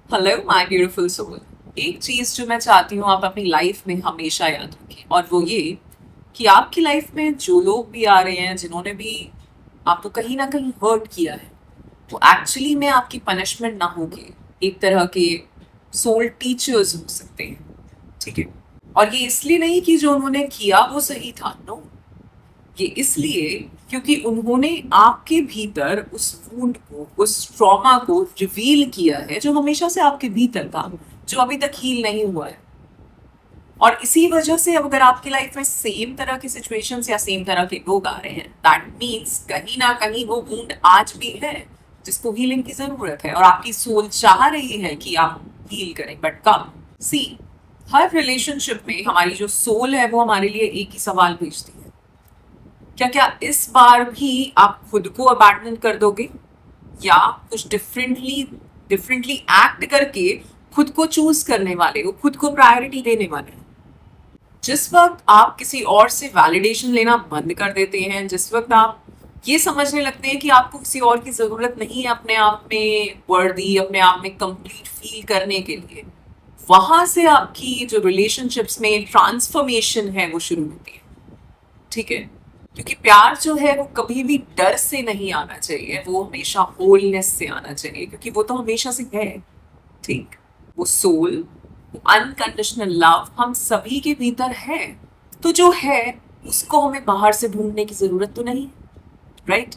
Hello my beautiful soul. एक चीज जो मैं चाहती हूँ आप अपनी लाइफ में हमेशा याद रखें, और वो ये कि आपकी लाइफ में जो लोग भी आ रहे हैं, जिन्होंने भी आपको कहीं ना कहीं हर्ट किया है, वो एक्चुअली में आपकी पनिशमेंट ना होके एक तरह के सोल टीचर्स हो सकते हैं। ठीक है। और ये इसलिए नहीं कि जो उन्होंने किया वो सही था, नो। ये इसलिए क्योंकि उन्होंने आपके भीतर उस वुंड को, उस ट्रॉमा को रिवील किया है जो हमेशा से आपके भीतर था, जो अभी तक हील नहीं हुआ है। और इसी वजह से अब अगर आपकी लाइफ में सेम तरह की सिचुएशंस या सेम तरह के लोग आ रहे हैं, दैट मीन्स कहीं ना कहीं वो वुंड आज भी है जिसको हीलिंग की जरूरत है, और आपकी सोल चाह रही है कि आप हील करें, बट कब। सी, हर रिलेशनशिप में हमारी जो सोल है वो हमारे लिए एक ही सवाल भेजती है। क्या क्या इस बार भी आप खुद को अबैंडन कर दोगे, या कुछ डिफरेंटली डिफरेंटली एक्ट करके खुद को चूज करने वाले हो, खुद को प्रायोरिटी देने वाले हो। जिस वक्त आप किसी और से वैलिडेशन लेना बंद कर देते हैं, जिस वक्त आप ये समझने लगते हैं कि आपको किसी और की जरूरत नहीं है अपने आप में वर्दी, अपने आप में कंप्लीट फील करने के लिए, वहां से आपकी जो रिलेशनशिप्स में ट्रांसफॉर्मेशन है वो शुरू होती है। ठीक है। क्योंकि प्यार जो है वो कभी भी डर से नहीं आना चाहिए, वो हमेशा होलनेस से आना चाहिए, क्योंकि वो तो हमेशा से है। ठीक। वो सोल, वो अनकंडीशनल लव हम सभी के भीतर है। तो जो है उसको हमें बाहर से ढूंढने की जरूरत तो नहीं, राइट।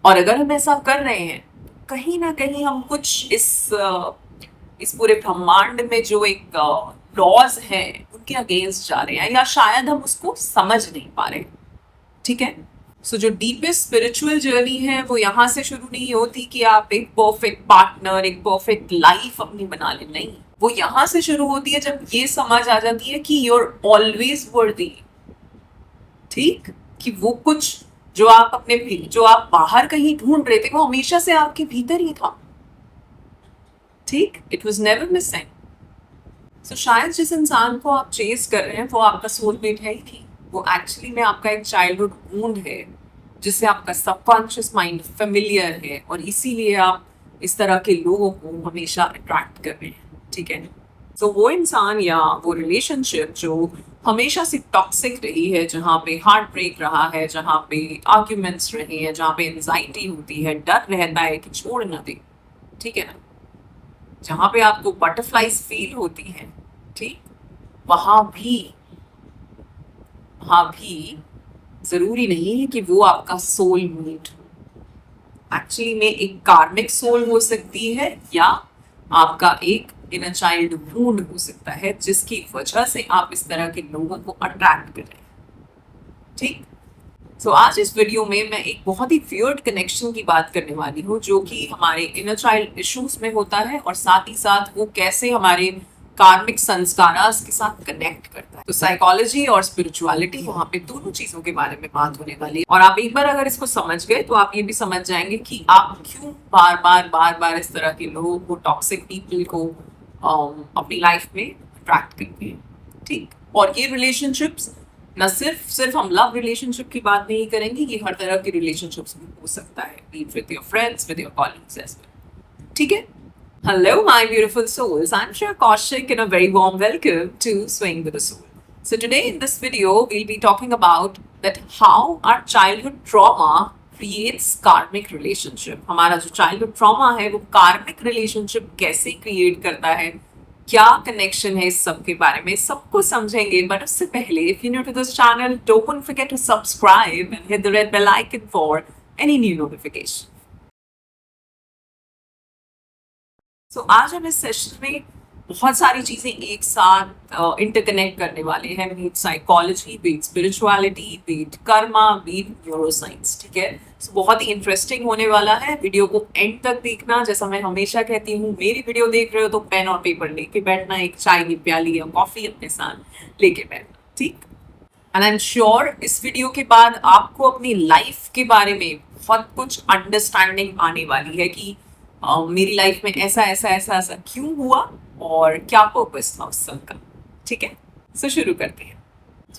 और अगर हम ऐसा कर रहे हैं, कहीं ना कहीं हम कुछ इस पूरे ब्रह्मांड में जो एक लॉज हैं उनके अगेंस्ट जा रहे हैं, या शायद हम उसको समझ नहीं पा रहे। ठीक है। सो जो डीपेस्ट स्पिरिचुअल जर्नी है वो यहाँ से शुरू नहीं होती कि आप एक परफेक्ट पार्टनर, एक परफेक्ट लाइफ अपनी बना ले, नहीं। वो यहाँ से शुरू होती है जब ये समझ आ जाती है कि यू आर ऑलवेज वर्दी। ठीक। कि वो कुछ जो आप अपने जो आप बाहर कहीं ढूंढ रहे थे वो हमेशा से आपके भीतर ही था। ठीक। It was never missing. So शायद जिस इंसान को आप चेस कर रहे हैं वो आपका सोलमेट है ही नहीं, वो एक्चुअली में आपका एक चाइल्डहुड वुंड है जिससे आपका सबकॉन्शियस माइंड फेमिलियर है, और इसीलिए आप इस तरह के लोगों को हमेशा अट्रैक्ट कर रहे हैं। ठीक है। तो वो इंसान या वो रिलेशनशिप जो हमेशा से टॉक्सिक रही है, जहाँ पे हार्ट ब्रेक रहा है, जहाँ पे आर्ग्यूमेंट्स रहे हैं, जहाँ पे एंजाइटी होती है, डर रहता है कि छोड़ ना दे, ठीक है ना, जहाँ पे आपको बटरफ्लाईज फील होती हैं, ठीक, वहाँ भी वहाँ भी जरूरी नहीं है कि वो आपका सोल मेट एक्चुअली में एक कार्मिक सोल हो सकती है, या आपका एक इनर चाइल्ड वूंड हो सकता है जिसकी वजह से आप इस तरह के लोगों को अट्रैक्ट कर रहे हैं। ठीक। सो आज इस वीडियो में मैं एक बहुत ही वियर्ड कनेक्शन की बात करने वाली हूँ जो कि हमारे इनर चाइल्ड इश्यूज में होता है, और साथ ही साथ वो कैसे हमारे कार्मिक संस्कारास के साथ कनेक्ट करता है। तो साइकोलॉजी और स्पिरिचुअलिटी, यहाँ पे दोनों चीजों के बारे में बात होने वाली है। और आप एक बार अगर इसको समझ गए तो आप ये भी समझ जाएंगे कि आप क्यों बार बार इस तरह के लोगों को, टॉक्सिक पीपल को अपनी लाइफ में अट्रैक्ट करते हैं। ठीक। और ये रिलेशनशिप्स ना सिर्फ हम लव रिलेशनशिप की बात नहीं करेंगे, ये हर तरह के रिलेशनशिप्स में हो सकता है, be it with your friends, with your colleagues as well. ठीक है। Hello, my beautiful souls. I'm Shreya Kaushik and a very warm welcome to Swing with the Soul. So today in this video, we'll be talking about that how our childhood trauma creates karmic relationship. हमारा जो childhood trauma है वो karmic relationship कैसे create करता है, क्या connection है, इस सब के बारे में सबको समझेंगे। बट उससे पहले, if you're new to this channel, don't forget to subscribe and hit the red bell icon for any new notification. आज हम इस सेशन में बहुत सारी चीजें एक साथ इंटरकनेक्ट करने वाले हैं, be it psychology, be it spirituality, be it karma, be it neuroscience. ठीक है। बहुत ही इंटरेस्टिंग होने वाला है, वीडियो को एंड तक देखना। जैसा मैं हमेशा कहती हूँ, मेरी वीडियो देख रहे हो तो पेन और पेपर लेके बैठना, एक चाय की प्याली या कॉफी अपने साथ लेके बैठना। ठीक। एंड आई एम श्योर इस वीडियो के बाद आपको अपनी लाइफ के बारे में बहुत कुछ अंडरस्टैंडिंग आने वाली है कि मेरी लाइफ में ऐसा ऐसा ऐसा ऐसा क्यों हुआ और क्या पर्पस था उस सब का। ठीक है। शुरू करते हैं।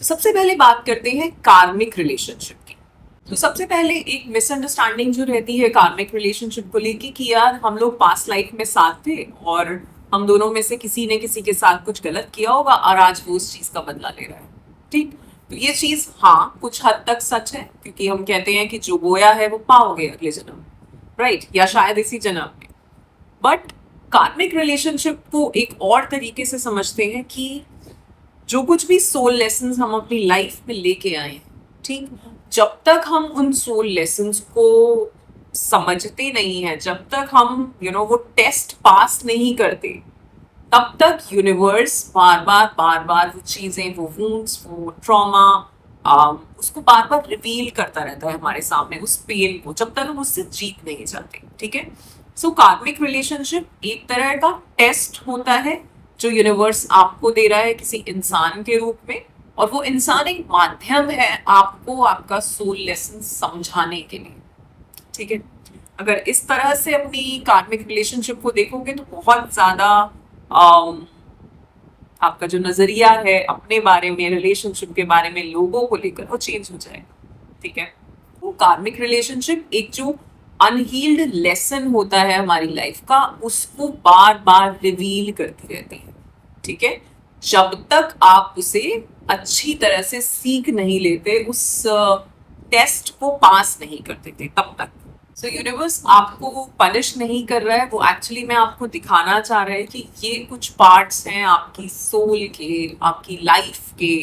सबसे पहले बात करते हैं कार्मिक रिलेशनशिप की। सबसे पहले एक मिसअंडरस्टैंडिंग जो रहती है कार्मिक रिलेशनशिप को लेके कि यार हम लोग पास्ट लाइफ में साथ थे और हम दोनों में से किसी ने किसी के साथ कुछ गलत किया होगा और आज वो उस चीज का बदला ले रहा है। ठीक, तो ये चीज हाँ कुछ हद तक सच है, क्योंकि हम कहते हैं कि जो बोया है वो पाओगे अगले जन्म, राइट, या शायद इसी जन्म में। बट कार्मिक रिलेशनशिप को एक और तरीके से समझते हैं कि जो कुछ भी सोल लेसन्स हम अपनी लाइफ में लेके आए हैं, ठीक, जब तक हम उन सोल लेसन्स को समझते नहीं है, जब तक हम वो टेस्ट पास नहीं करते, तब तक यूनिवर्स बार बार वो चीजें, वो वुंड्स, वो ट्रॉमा, उसको बार बार रिवील करता रहता है हमारे सामने, उस पेन को, जब तक हम उससे जीत नहीं जाते। ठीक है, सो कार्मिक रिलेशनशिप एक तरह का टेस्ट होता है जो यूनिवर्स आपको दे रहा है किसी इंसान के रूप में, और वो इंसान एक माध्यम है आपको आपका सोल लेसन समझाने के लिए। ठीक है, अगर इस तरह से अपनी कार्मिक रिलेशनशिप को देखोगे तो बहुत ज्यादा आपका जो नजरिया है अपने बारे में, रिलेशनशिप के बारे में, लोगों को लेकर, वो चेंज हो जाएगा। ठीक है, वो कार्मिक रिलेशनशिप एक जो अनहील्ड लेसन होता है हमारी लाइफ का, उसको बार बार रिवील करती रहती है। ठीक है, जब तक आप उसे अच्छी तरह से सीख नहीं लेते, उस टेस्ट को पास नहीं कर देते, तब तक। सो यूनिवर्स आपको वो पनिश नहीं कर रहा है, वो एक्चुअली में आपको दिखाना चाह रहा है कि ये कुछ पार्ट्स हैं आपकी सोल के, आपकी लाइफ के,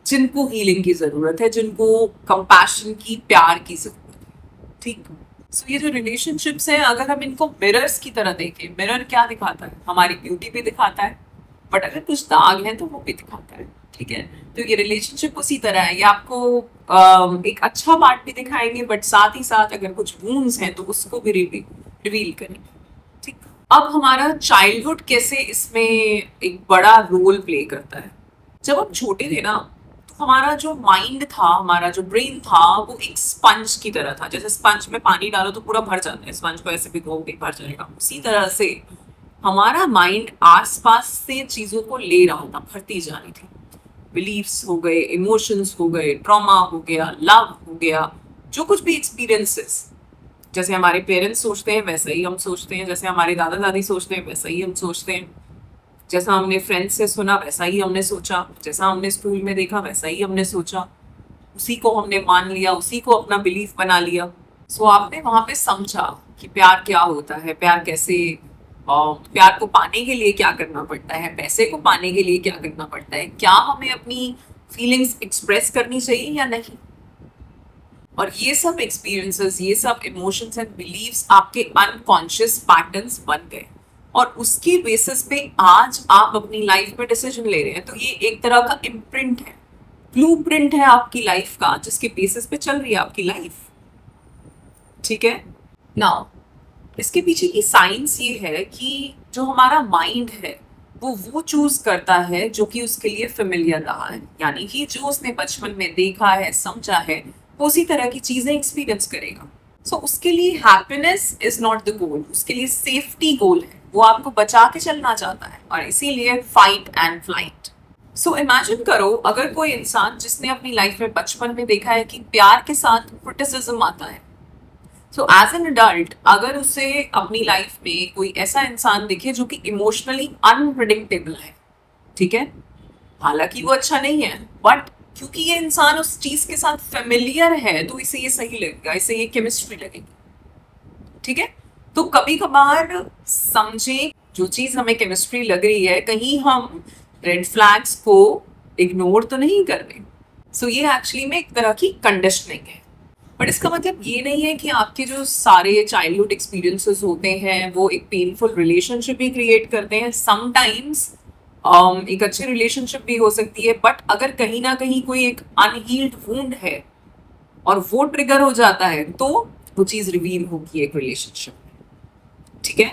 जिनको हीलिंग की जरूरत है, जिनको कंपैशन की, प्यार की जरूरत है। ठीक, सो ये जो रिलेशनशिप्स हैं, अगर हम इनको मिरर्स की तरह देखें, मिरर क्या दिखाता है? हमारी ब्यूटी भी दिखाता है, बट अगर कुछ दाग हैं तो वो भी दिखाता है। ठीक है, तो ये रिलेशनशिप उसी तरह है, ये आपको एक अच्छा पार्ट भी दिखाएंगे, बट साथ ही साथ अगर कुछ वूंड्स हैं तो उसको भी रिवील करेंगे। ठीक, अब हमारा चाइल्डहुड कैसे इसमें एक बड़ा रोल प्ले करता है। जब हम छोटे थे ना, तो हमारा जो माइंड था, हमारा जो ब्रेन था, वो एक स्पंज की तरह था। जैसे स्पंज में पानी डालो तो पूरा भर जाता है, स्पंज को ऐसे भिगोगे भर जाएगा, उसी तरह से हमारा माइंड आसपास से चीजों को ले रहा था, भरती जा रही थी। बिलीव्स हो गए, इमोशंस हो गए, ट्रॉमा हो गया, लव हो गया, जो कुछ भी एक्सपीरियंसेस, जैसे हमारे पेरेंट्स सोचते हैं वैसा ही हम सोचते हैं, जैसे हमारे दादा दादी सोचते हैं वैसा ही हम सोचते हैं, जैसा हमने फ्रेंड्स से सुना वैसा ही हमने सोचा, जैसा हमने स्कूल में देखा वैसा ही हमने सोचा, उसी को हमने मान लिया, उसी को अपना बिलीफ बना लिया। सो आपने वहां पे समझा कि प्यार क्या होता है, प्यार कैसे, प्यार को पाने के लिए क्या करना पड़ता है, पैसे को पाने के लिए क्या करना पड़ता है, क्या हमें अपनी फीलिंग्स एक्सप्रेस करनी चाहिए या नहीं। और ये सब एक्सपीरियंसेस, ये सब इमोशंस एंड बिलीव्स आपके अनकॉन्शियस पैटर्न्स बन गए, और उसके बेसिस पे आज आप अपनी लाइफ में डिसीजन ले रहे हैं। तो ये एक तरह का इम्प्रिंट है, ब्लूप्रिंट है आपकी लाइफ का, जिसके बेसिस पे चल रही है आपकी लाइफ। ठीक है, नाउ इसके पीछे की साइंस ये है कि जो हमारा माइंड है वो चूज करता है जो कि उसके लिए फेमिलियर रहा है, यानी कि जो उसने बचपन में देखा है, समझा है, वो उसी तरह की चीजें एक्सपीरियंस करेगा। सो उसके लिए happiness is not the goal, उसके लिए सेफ्टी गोल है, वो आपको बचा के चलना चाहता है, और इसीलिए fight and flight. So imagine करो, अगर कोई इंसान जिसने अपनी लाइफ में बचपन में देखा है कि प्यार के साथ क्रिटिसिज्म आता है, सो एज एन अडल्ट अगर उसे अपनी लाइफ में कोई ऐसा इंसान दिखे जो कि इमोशनली अनप्रिडिक्टेबल है, ठीक है, हालांकि वो अच्छा नहीं है, बट क्योंकि ये इंसान उस चीज के साथ फेमिलियर है तो इसे ये सही लगेगा, इसे ये केमिस्ट्री लगेगी। ठीक है, तो कभी कभार समझे जो चीज हमें केमिस्ट्री लग रही है, कहीं हम रेड फ्लैग्स को इग्नोर तो नहीं कर रहे। सो ये एक्चुअली में एक तरह की कंडीशनिंग है, बट इसका मतलब ये नहीं है कि आपके जो सारे चाइल्डहुड एक्सपीरियंसेस होते हैं वो एक पेनफुल रिलेशनशिप भी क्रिएट करते हैं। समटाइम्स एक अच्छी रिलेशनशिप भी हो सकती है, बट अगर कहीं ना कहीं कोई एक अनहील्ड वुंड है और वो ट्रिगर हो जाता है तो वो चीज रिवील होगी एक रिलेशनशिप में। ठीक है,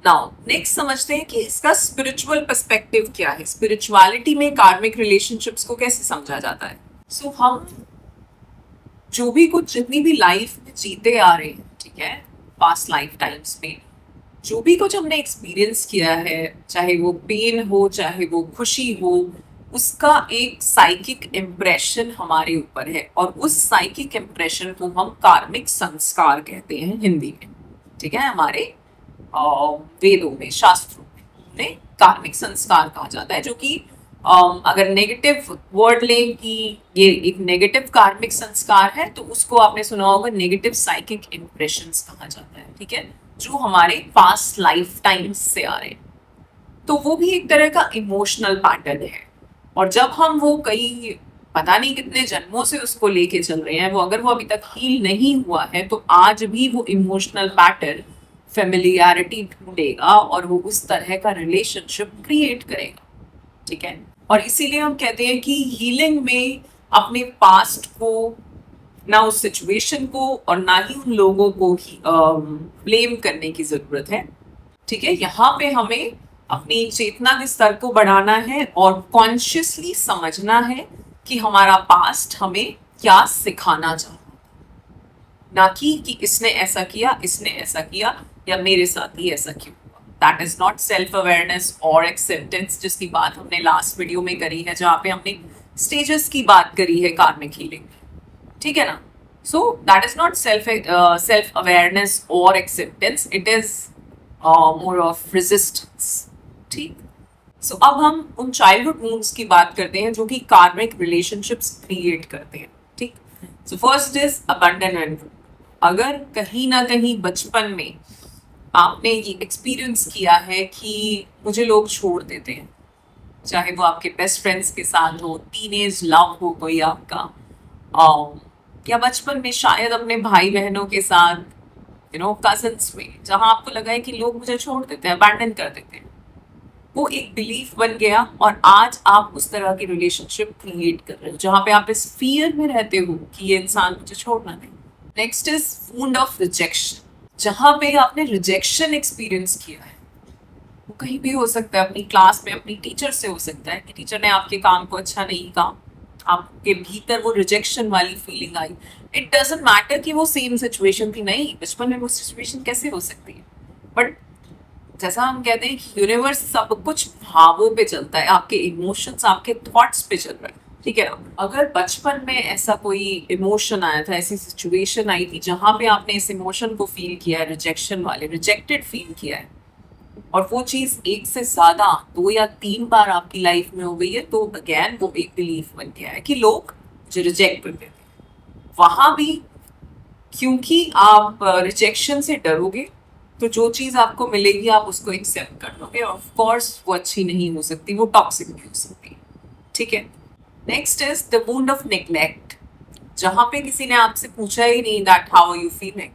नाउ नेक्स्ट समझते हैं कि इसका स्पिरिचुअल पर्सपेक्टिव क्या है, स्पिरिचुअलिटी में कार्मिक रिलेशनशिप्स को कैसे समझा जाता है। सो हम जो भी कुछ जितनी भी लाइफ में जीते आ रहे हैं, ठीक है, पास्ट लाइफ टाइम्स में जो भी कुछ हमने एक्सपीरियंस किया है, चाहे वो पेन हो चाहे वो खुशी हो, उसका एक साइकिक इम्प्रेशन हमारे ऊपर है, और उस साइकिक इम्प्रेशन को हम कार्मिक संस्कार कहते हैं हिंदी में। ठीक है, हमारे वेदों में, शास्त्रों में उन्हें कार्मिक संस्कार कहा जाता है, जो कि अगर नेगेटिव वर्ड लें कि ये एक नेगेटिव कार्मिक संस्कार है, तो उसको आपने सुना होगा नेगेटिव साइकिक इम्प्रेशंस कहा जाता है, ठीक है, जो हमारे पास्ट लाइफ टाइम्स से आ रहे हैं। तो वो भी एक तरह का इमोशनल पैटर्न है, और जब हम वो कई पता नहीं कितने जन्मों से उसको लेके चल रहे हैं, वो अगर वो अभी तक हील नहीं हुआ है, तो आज भी वो इमोशनल पैटर्न फेमिलियरिटी ढूंढेगा और वो उस तरह का रिलेशनशिप क्रिएट करेगा, ठीक है। और इसीलिए हम कहते हैं कि हीलिंग में अपने पास्ट को, ना उस सिचुएशन को और ना ही उन लोगों को ही ब्लेम करने की जरूरत है, ठीक है। यहाँ पे हमें अपनी चेतना के स्तर को बढ़ाना है और कॉन्शियसली समझना है कि हमारा पास्ट हमें क्या सिखाना चाहता, ना कि इसने ऐसा किया, इसने ऐसा किया, या मेरे साथ ही ऐसा क्यों हुआ। That is not self awareness और एक्सेप्टेंस, जिसकी बात हमने लास्ट वीडियो में करी है, जहाँ पे हमने स्टेजेस की बात करी है कार्मिक हीलिंग, ठीक है ना। So that is not self awareness और acceptance, it is more of resistance, ठीक। सो अब हम उन चाइल्डहुड वुंड्स की बात करते हैं जो कि कार्मिक रिलेशनशिप्स क्रिएट करते हैं, ठीक। So first is abandonment. अगर कहीं ना कहीं बचपन में आपने ये एक्सपीरियंस किया है कि मुझे लोग छोड़ देते हैं, चाहे वो आपके बेस्ट फ्रेंड्स के साथ हो, टीनेज लव हो कोई आपका, या बचपन में शायद अपने भाई बहनों के साथ, कजन्स में, जहां आपको लगा है कि लोग मुझे छोड़ देते हैं, अबैंडन कर देते हैं, वो एक बिलीफ बन गया और आज आप उस तरह की रिलेशनशिप क्रिएट कर रहे हो जहां पे आप इस फियर में रहते हो कि ये इंसान मुझे छोड़ना नहीं। Next is wound of rejection, जहां पे आपने रिजेक्शन एक्सपीरियंस किया है, वो कहीं भी हो सकता है, अपनी क्लास में अपनी टीचर से हो सकता है कि टीचर ने आपके काम को अच्छा नहीं कहा, आपके भीतर वो रिजेक्शन वाली feeling I. It doesn't matter कि वो सेम सिचुएशन थी, नहीं, बचपन में वो सिचुएशन कैसे हो सकती है, बट जैसा हम कहते हैं कि यूनिवर्स सब कुछ भावों पे चलता है, आपके इमोशंस, आपके थॉट्स पे चल रहा है, ठीक है ना। अगर बचपन में ऐसा कोई इमोशन आया था, ऐसी सिचुएशन आई थी जहां पे आपने इस इमोशन को फील किया है, रिजेक्शन वाले, रिजेक्टेड फील किया है, और वो चीज एक से ज्यादा 2 या 3 बार आपकी लाइफ में हो गई है, तो अगेन वो एक बिलीफ बन गया है कि लोग मुझे रिजेक्ट कर देते हैं। वहां भी क्योंकि आप रिजेक्शन से डरोगे, तो जो चीज आपको मिलेगी आप उसको एक्सेप्ट कर लोगे, और ऑफ कोर्स वो अच्छी नहीं हो सकती, वो टॉक्सिक भी हो सकती है, ठीक है। Next is the wound of neglect, जहां पे किसी ने आपसे पूछा ही नहीं that how are you feeling,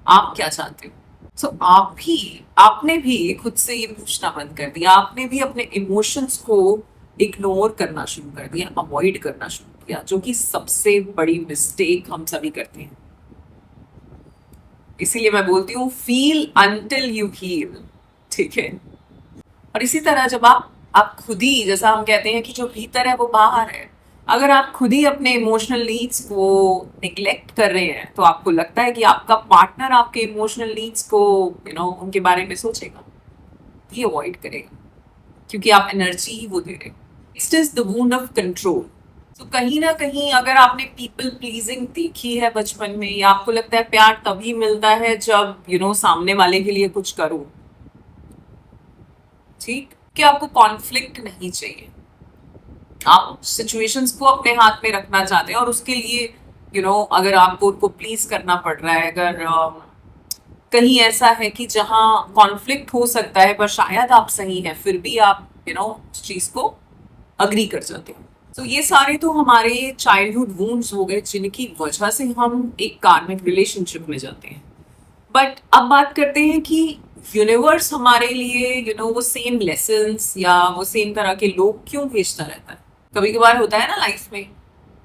आप क्या चाहते हो। सो आपने भी खुद से ये पूछना बंद कर दिया, आपने भी अपने इमोशंस को इग्नोर करना शुरू कर दिया, अवॉइड करना शुरू किया, जो कि सबसे बड़ी मिस्टेक हम सभी करते हैं। इसीलिए मैं बोलती हूँ फील अंटिल यू हील, ठीक है। और इसी तरह जब आप खुद ही, जैसा हम कहते हैं कि जो भीतर है वो बाहर है, अगर आप खुद ही अपने इमोशनल नीड्स को निग्लेक्ट कर रहे हैं, तो आपको लगता है कि आपका पार्टनर आपके इमोशनल नीड्स को उनके बारे में सोचेगा, ही अवॉइड करेगा, क्योंकि आप एनर्जी ही वो दे रहे हैं। Next is the wound of control. तो कहीं ना कहीं अगर आपने पीपल प्लीजिंग देखी है बचपन में, या आपको लगता है प्यार तभी मिलता है जब सामने वाले के लिए कुछ करो, ठीक, कि आपको कॉन्फ्लिक्ट नहीं चाहिए, आप सिचुएशंस को अपने हाथ में रखना चाहते हैं, और उसके लिए अगर आपको उनको प्लीज करना पड़ रहा है, अगर कहीं ऐसा है कि जहां कॉन्फ्लिक्ट हो सकता है पर शायद आप सही हैं, फिर भी आप उस चीज को अग्री कर जाते हैं। तो ये सारे तो हमारे चाइल्डहुड वुंड्स हो गए, जिनकी वजह से हम एक कार्मिक रिलेशनशिप में जाते हैं। बट अब बात करते हैं कि यूनिवर्स हमारे लिए वो सेम लेसन्स या वो सेम तरह के लोग क्यों भेजता रहता है। कभी कभार होता है ना लाइफ में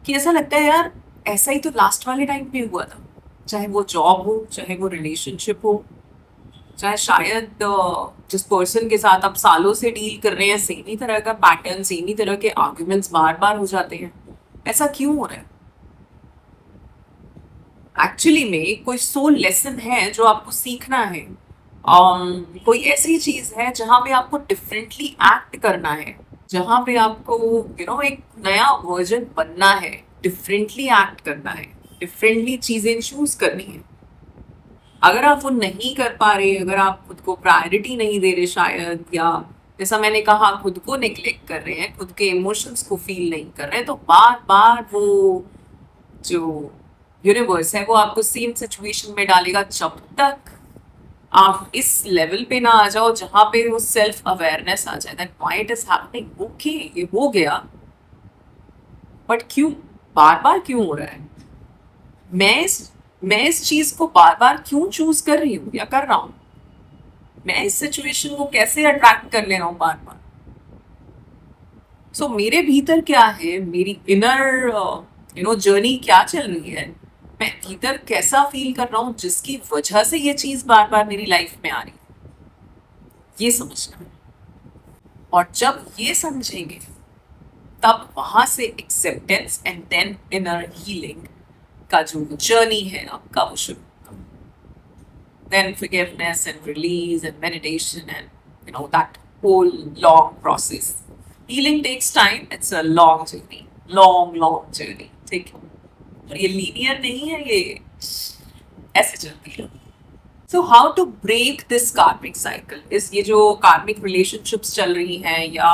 कि ऐसा लगता है यार ऐसा ही तो लास्ट वाले टाइम पे हुआ था, चाहे वो जॉब हो, चाहे वो रिलेशनशिप हो, चाहे शायद जिस पर्सन के साथ आप सालों से डील कर रहे हैं, सेम ही तरह का पैटर्न, सेम ही तरह के आर्ग्यूमेंट्स बार बार हो जाते हैं, ऐसा क्यों हो रहा है। एक्चुअली में कोई सोल लेसन है जो आपको सीखना है, कोई ऐसी चीज है जहां पे आपको डिफरेंटली एक्ट करना है, जहां पे आपको एक नया वर्जन बनना है, डिफरेंटली एक्ट करना है, डिफरेंटली चीजें चूज करनी है। अगर आप वो नहीं कर पा रहे, अगर आप खुद को प्रायोरिटी नहीं दे रहे शायद, या जैसा मैंने कहा खुद को निग्लेक्ट कर रहे हैं, खुद के इमोशंस को फील नहीं कर रहे, तो बार बार वो जो यूनिवर्स है वो आपको सेम सिचुएशन में डालेगा जब तक आप इस लेवल पे ना आ जाओ जहां पे वो सेल्फ अवेयरनेस आ जाए that why it is happening. Okay, ये हो गया, बट क्यों, बार बार क्यों हो रहा है? मैं इस चीज को बार बार क्यों चूज कर रही हूँ या कर रहा हूँ? मैं इस सिचुएशन को कैसे अट्रैक्ट कर ले रहा हूँ बार बार? सो मेरे भीतर क्या है, मेरी इनर जर्नी क्या चल रही है, मैं भीतर कैसा फील कर रहा हूँ जिसकी वजह से ये चीज बार बार मेरी लाइफ में आ रही है, ये समझना है। और जब ये समझेंगे तब वहां से acceptance and then inner healing का जो जर्नी है आपका वो शुरू होगा। Then forgiveness and release and meditation and that whole long process. Healing takes time. It's a long journey, long journey. ठीक है, और ये लीनियर नहीं है, ये ऐसे चलती है। So how to break this karmic cycle is, ये जो कार्मिक रिलेशनशिप्स चल रही हैं या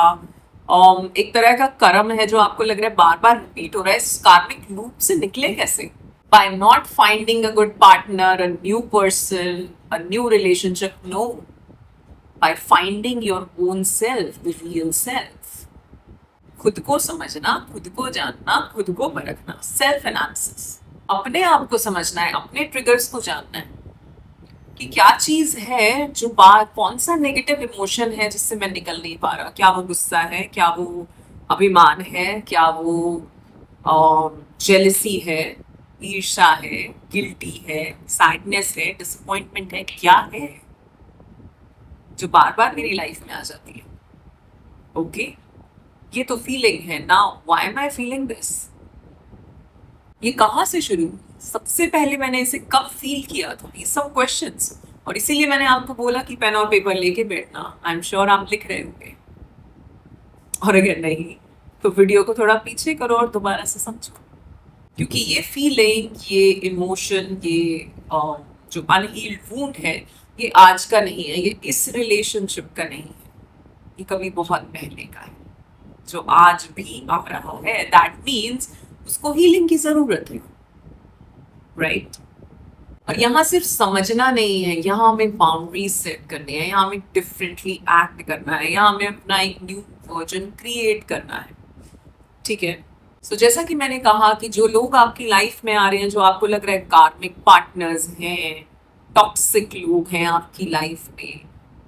एक तरह का कर्म है जो आपको लग रहा है बार बार रिपीट हो रहा है, इस कार्मिक लूप से निकले कैसे? By not finding a good partner, a new person, a new relationship, no. By finding your own self, the real self. खुद को समझना, खुद को जानना, खुद को परखना, सेल्फ एनालिसिस। अपने आप को समझना है, अपने ट्रिगर्स को जानना है कि क्या चीज है जो बात, कौन सा नेगेटिव इमोशन है जिससे मैं निकल नहीं पा रहा। क्या वो गुस्सा है, क्या वो अभिमान है, क्या वो जेलसी है, ईर्ष्या है, गिल्टी है, सैडनेस है, डिसअपॉइंटमेंट है, क्या है जो बार बार मेरी लाइफ में आ जाती है? ओके, ये तो फीलिंग है। Now why am I feeling this? ये कहाँ से शुरू हुई? सबसे पहले मैंने इसे कब फील किया था? ये सब क्वेश्चंस, और इसीलिए मैंने आपको बोला कि पेन और पेपर लेके बैठना। आई एम श्योर आप लिख रहे होंगे, और अगर नहीं तो वीडियो को थोड़ा पीछे करो और दोबारा से समझो, क्योंकि ये फीलिंग, ये इमोशन, ये जो अनहील्ड वुंड है, ये आज का नहीं है, ये इस रिलेशनशिप का नहीं है, ये कभी बहुत पहले का है जो आज भी आ रहा है। दैट मीन्स उसको हीलिंग की जरूरत है, राइट? और यहाँ सिर्फ समझना नहीं है, यहाँ हमें बाउंड्रीज सेट करनी है, यहाँ हमें डिफरेंटली एक्ट करना है, यहाँ हमें अपना एक न्यू वर्जन क्रिएट करना है, ठीक है? सो जैसा कि मैंने कहा कि जो लोग आपकी लाइफ में आ रहे हैं, जो आपको लग रहा है कार्मिक पार्टनर्स हैं, टॉक्सिक लोग हैं आपकी लाइफ में,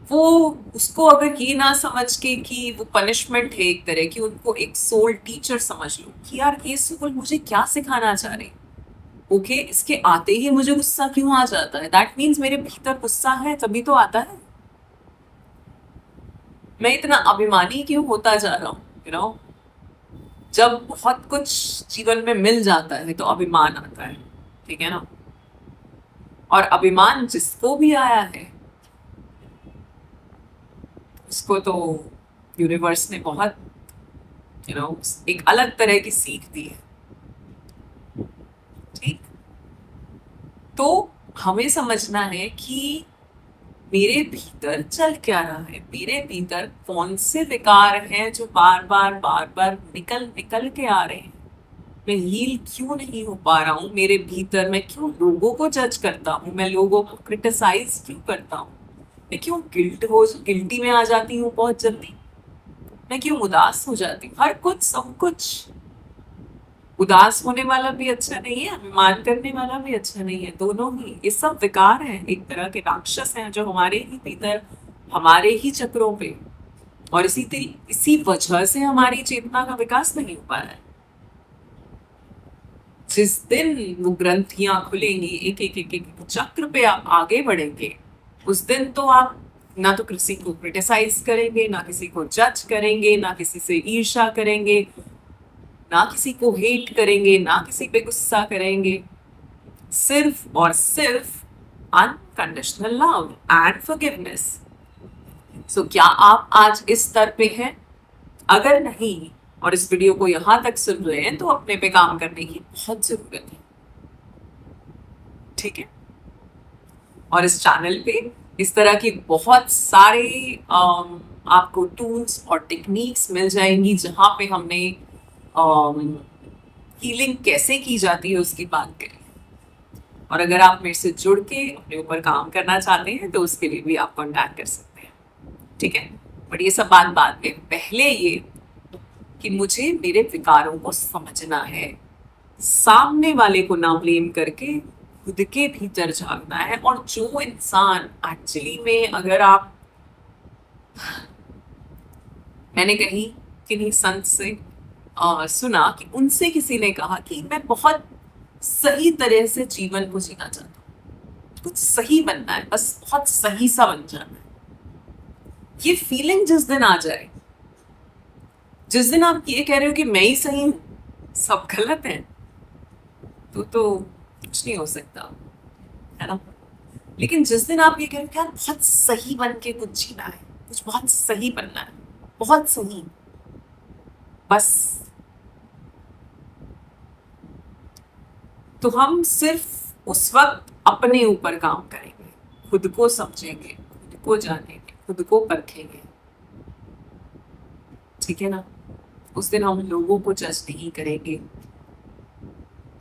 वो उसको अगर ये ना समझ के कि वो पनिशमेंट है एक तरह की, उनको एक सोल टीचर समझ लो कि यार ये सोल मुझे क्या सिखाना चाह रहे। ओके, इसके आते ही मुझे गुस्सा क्यों आ जाता है? दैट मीन्स मेरे भीतर गुस्सा है, तभी तो आता है। मैं इतना अभिमानी क्यों होता जा रहा हूँ? जब बहुत कुछ जीवन में मिल जाता है तो अभिमान आता है, ठीक है ना? और अभिमान जिसको भी आया है उसको तो यूनिवर्स ने बहुत एक अलग तरह की सीख दी है, ठीक? तो हमें समझना है कि मेरे भीतर चल क्या रहा है, मेरे भीतर कौन से विकार हैं जो बार बार निकल के आ रहे हैं। मैं हील क्यों नहीं हो पा रहा हूँ मेरे भीतर? मैं क्यों लोगों को जज करता हूँ? मैं लोगों को क्रिटिसाइज क्यों करता हूँ? मैं क्यों गिल्टी में आ जाती हूँ बहुत जल्दी? मैं क्यों उदास हो जाती हूँ? हर कुछ, सब कुछ। उदास होने वाला भी अच्छा नहीं है, अभिमान करने वाला भी अच्छा नहीं है, दोनों ही ये सब विकार हैं, एक तरह के राक्षस हैं जो हमारे ही भीतर, हमारे ही चक्रों पे, और इसी वजह से हमारी चेतना का विकास नहीं हो पा रहा है। जिस दिन वो ग्रंथियां खुलेंगी, एक चक्र पे आप आगे बढ़ेंगे, उस दिन तो आप ना तो किसी को क्रिटिसाइज करेंगे, ना किसी को जज करेंगे, ना किसी से ईर्ष्या करेंगे, ना किसी को हेट करेंगे, ना किसी पे गुस्सा करेंगे। सिर्फ और सिर्फ अनकंडीशनल लव एंड फॉरगिवनेस। सो क्या आप आज इस स्तर पे हैं? अगर नहीं और इस वीडियो को यहां तक सुन रहे हैं तो अपने पे काम करने की बहुत जरूरत है, ठीक है? और इस चैनल पे इस तरह की बहुत सारे आपको टूल्स और टेक्निक्स मिल जाएंगी जहाँ पे हमने हीलिंग कैसे की जाती है उसकी बात करें। और अगर आप मेरे से जुड़ के अपने ऊपर काम करना चाहते हैं तो उसके लिए भी आप कॉन्टैक्ट कर सकते हैं, ठीक है। बट ये सब बात बाद में, पहले ये कि मुझे मेरे विकारों को समझना है, सामने वाले को ना ब्लेम करके खुद के भीतर झांकना है। और जो इंसान एक्चुअली में, अगर आप, मैंने कहीं किन्हीं संत से सुना कि उनसे किसी ने कहा कि मैं बहुत सही तरह से जीवन को जीना चाहता हूँ, कुछ सही बनना है, बस बहुत सही सा बन जाना है। ये फीलिंग जिस दिन आ जाए, जिस दिन आप ये कह रहे हो कि मैं ही सही हूँ, सब गलत है, तो कुछ नहीं हो सकता, है ना। लेकिन जिस दिन आप ये कह रहे हो कि यार बहुत सही बन के कुछ जीना है, कुछ बहुत सही बनना है, बहुत सही, बस, तो हम सिर्फ उस वक्त अपने ऊपर काम करेंगे, खुद को समझेंगे, खुद को जानेंगे, खुद को परखेंगे, ठीक है ना। उस दिन हम लोगों को जज नहीं करेंगे।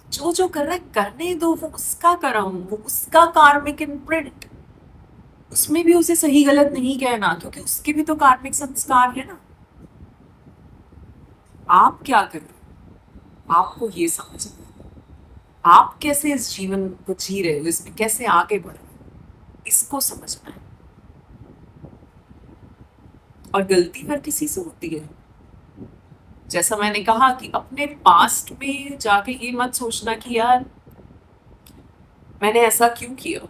जो जो कर रहा है करने दो, वो उसका कर्म, वो उसका कार्मिक इम्प्रिंट, उसमें भी उसे सही गलत नहीं कहना, क्योंकि उसके भी तो कार्मिक संस्कार है ना। आप क्या कर रहे हो, आपको ये समझना है। आप कैसे इस जीवन को जी रहे हो, इसमें कैसे आगे बढ़ रहे हो, इसको समझना है। और गलती हर किसी से होती है। जैसा मैंने कहा कि अपने पास्ट में जाके ये मत सोचना कि यार मैंने ऐसा क्यों किया,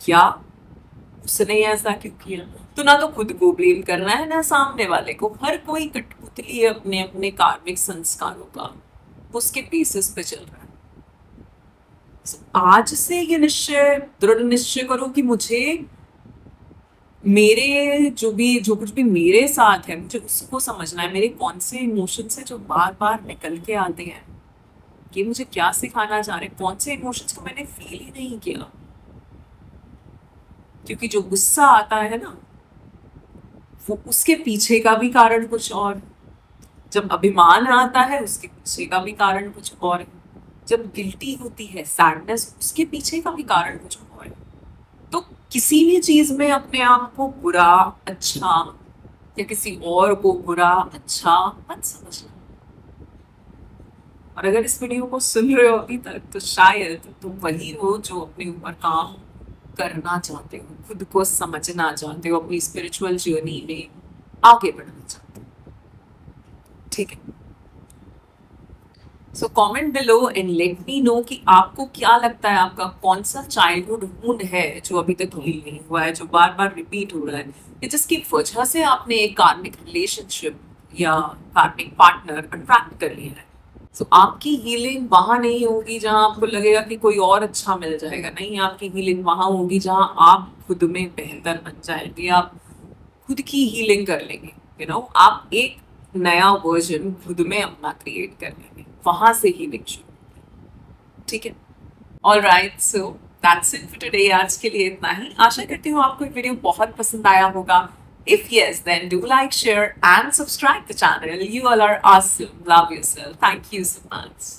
क्या उसने ऐसा क्यों किया। तो ना तो खुद को ब्लेम करना है ना सामने वाले को। हर कोई कठपुतली है अपने अपने कार्मिक संस्कारों का, उसके बेसिस पे चल रहा है। आज से ये निश्चय, दृढ़ निश्चय करो कि मुझे, मेरे जो कुछ भी मेरे साथ है, मुझे उसको समझना है। मेरे कौन से इमोशंस है जो बार बार निकल के आते हैं, कि मुझे क्या सिखाना चाह रहे हैं, कौन से इमोशंस को मैंने फील ही नहीं किया। क्योंकि जो गुस्सा आता है ना, वो उसके पीछे का भी कारण कुछ और, जब अभिमान आता है उसके पीछे का भी कारण कुछ और, जब गिल्टी होती है, सैडनेस, उसके पीछे का भी कारण कुछ और है। तो किसी भी चीज में अपने आप को बुरा अच्छा, या किसी और को बुरा अच्छा मत समझना। और अगर इस वीडियो को सुन रहे हो अभी तक, तो शायद तुम वही हो जो अपने ऊपर काम करना चाहते हो, खुद को समझना चाहते हो, अपनी स्पिरिचुअल जर्नी में आगे बढ़ना चाहते हो, ठीक है। So comment below and let me know कि आपको क्या लगता है, आपका कौन सा चाइल्डहुड वुंड है जो अभी तक हील नहीं हुआ है, जो बार बार रिपीट हो रहा है, या जिसकी वजह से आपने एक कार्मिक रिलेशनशिप या कार्मिक पार्टनर अट्रैक्ट कर लिया है। सो आपकी हीलिंग वहां नहीं होगी जहां आपको लगेगा कि कोई और अच्छा मिल जाएगा, नहीं, आपकी हीलिंग वहां होगी जहां आप खुद में बेहतर बन जाएंगे, आप खुद की हीलिंग कर लेंगे, आप एक नया वर्जन खुद में अपना क्रिएट कर लेंगे, वहां से हीलिंग शुरू, ठीक है। All right, so that's it for today. आज के लिए इतना ही। आशा करती हूँ आपको ये वीडियो बहुत पसंद आया होगा। If yes, then do like, share and subscribe the channel. You all are awesome. Love yourself. Thank you so much.